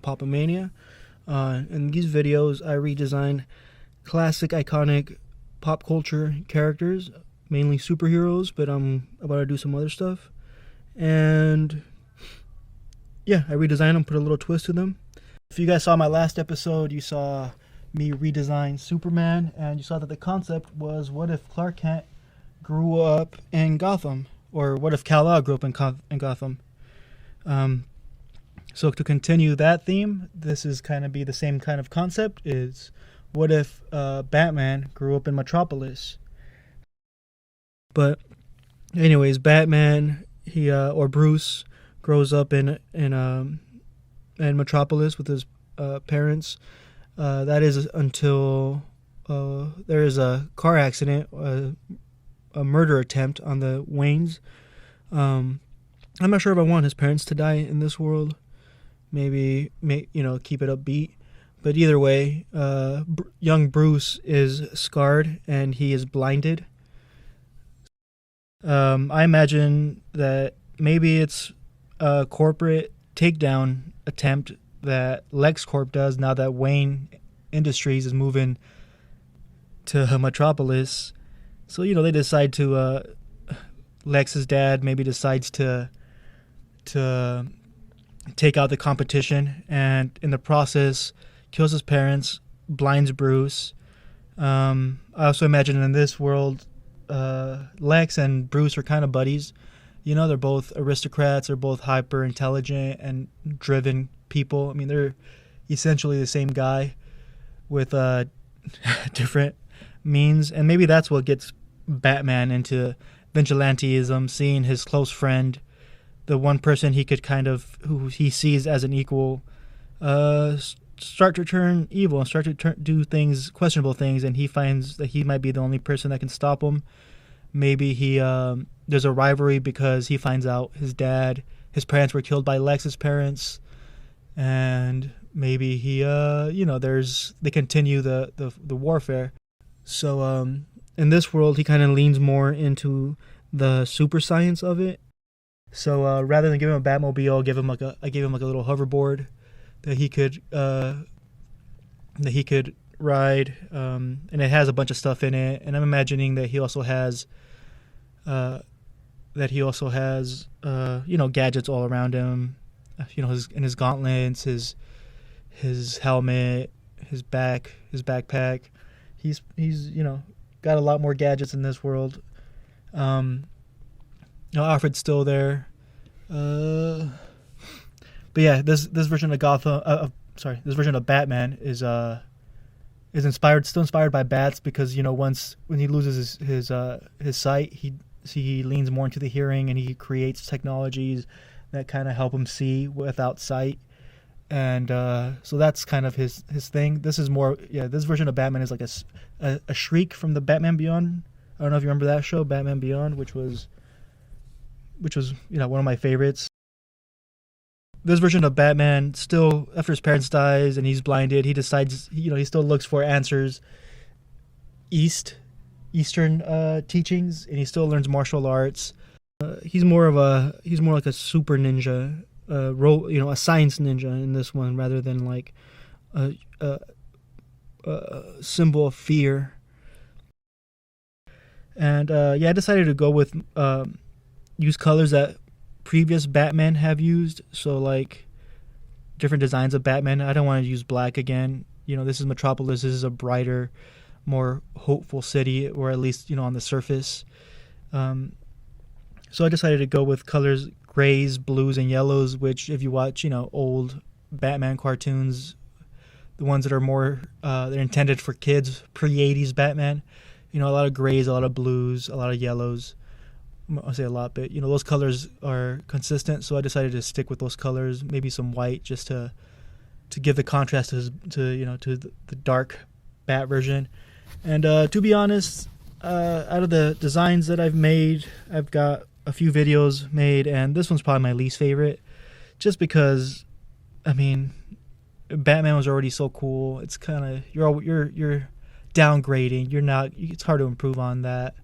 Pop-a-mania. In these videos, I redesign classic, iconic pop culture characters, mainly superheroes, but I'm about to do some other stuff. And yeah, I redesign them, put a little twist to them. If you guys saw my last episode, you saw me redesign Superman, and you saw that the concept was, what if Clark Kent grew up in Gotham? Or what if Kal-El grew up in Gotham? So to continue that theme, this is kind of be the same kind of concept, is what if Batman grew up in Metropolis? But anyways, Batman, or Bruce, grows up in Metropolis with his parents. That is until there is a car accident, a murder attempt on the Waynes. I'm not sure if I want his parents to die in this world. Maybe keep it upbeat. But either way, young Bruce is scarred and he is blinded. I imagine that maybe it's a corporate takedown attempt that LexCorp does now that Wayne Industries is moving to Metropolis. So, they decide to, Lex's dad maybe decides to take out the competition, and in the process kills his parents, blinds Bruce. I also imagine in this world, Lex and Bruce are kind of buddies. They're both aristocrats, they're both hyper intelligent and driven people. I mean, they're essentially the same guy with different means, and maybe that's what gets Batman into vigilanteism, seeing his close friend, the one person who he sees as an equal, start to turn evil and start to do things, questionable things, and he finds that he might be the only person that can stop him. Maybe there's a rivalry because he finds out his parents were killed by Lex's parents, and maybe they continue the warfare. So in this world, he kind of leans more into the super science of it. So rather than give him a Batmobile, I gave him like a little hoverboard that he could ride, and it has a bunch of stuff in it. And I'm imagining that he also has gadgets all around him. His gauntlets, his helmet, his backpack. He's got a lot more gadgets in this world. Alfred's still there. But yeah, this version of this version of Batman is still inspired by bats, because when he loses his sight, he leans more into the hearing, and he creates technologies that kind of help him see without sight. And so that's kind of his thing. This is more, this version of Batman is like a Shriek from the Batman Beyond. I don't know if you remember that show, Batman Beyond, which was one of my favorites. This version of Batman, still after his parents dies and he's blinded, he decides he still looks for answers, Eastern teachings, and he still learns martial arts. He's more like a super ninja, a science ninja in this one, rather than like a symbol of fear. And I decided to go with use colors that previous Batman have used. So like different designs of Batman. I don't want to use black again. This is Metropolis. This is a brighter, more hopeful city, or at least on the surface. So I decided to go with colors, grays, blues, and yellows, which if you watch old Batman cartoons, the ones that are more they're intended for kids, pre-80s Batman, a lot of grays, a lot of blues, a lot of yellows. I'll say a lot, but those colors are consistent, so I decided to stick with those colors. Maybe some white, just to give the contrast to the dark Bat version. And to be honest, out of the designs that I've made, I've got a few videos made, and this one's probably my least favorite, just because, Batman was already so cool. It's kind of you're downgrading. It's hard to improve on that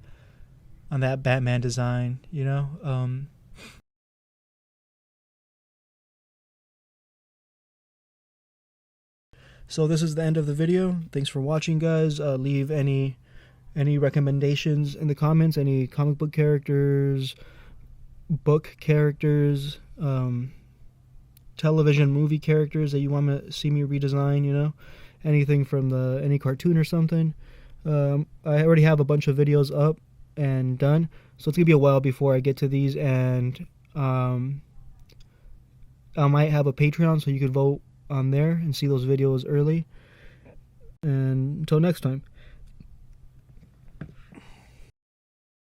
Batman design, So this is the end of the video. Thanks for watching, guys. Leave any recommendations in the comments, any comic book characters, book characters, television movie characters that you want to see me redesign, you know, anything from any cartoon or something. I already have a bunch of videos up and done, so it's gonna be a while before I get to these, and I might have a Patreon so you could vote on there and see those videos early. And until next time.